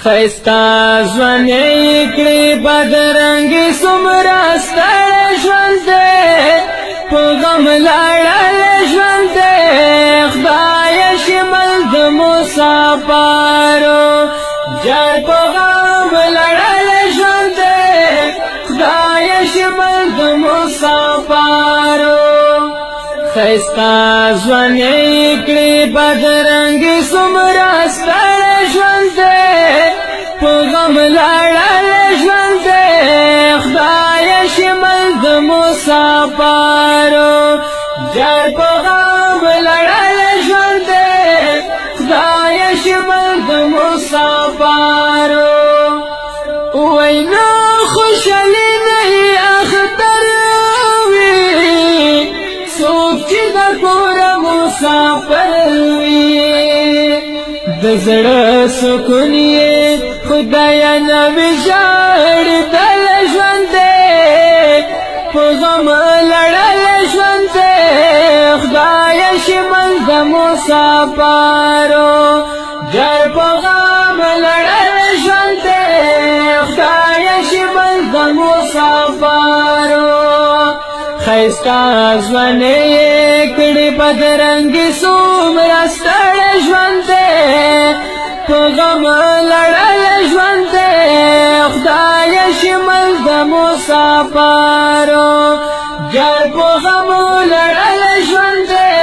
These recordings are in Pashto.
خیستا ژوندې کړې بدرنګې څومره ستړی ژوند دی په غم لاړلی ژوند دی خدایه شمل د مسافرو جار په غم لاړلی ژوند دی خدایه شمل د مسافرو خیستا ژوندې کړې بدرنګې څومره ستړی ژوند دی په غم لاړلی ژوند دی خدایه شمل د مسافرو جار په غم لاړلی ژوند دی خدایه شمل د مسافرو وای نو خوشحالي نه یې اختر وي څوک چې د کوره مسافر وي د زړه سکون یې خدایه نه وي ژړېدلی ژوند دی په غم لړلی ژوند دی خدایه شمل د مسافرو جار په غم لړلی ژوند دی خدایه شمل د مسافرو خیستا ژوندې کړې بدرنګې څومره ستړی ژوند دی په غم لړلی ژوند دی خدایه شمل د مسافرو جار په غم لړلی ژوند دی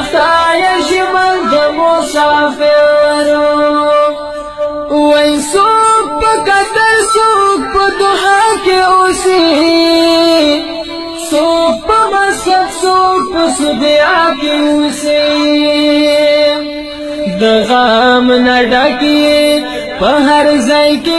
خدایه شمل د مسافرو وای څوک په قدر څوک په دعا کې اوسي څوک په مذهب څوک په صدعا کې اوسي د غم نه ډکې په هر ځای کې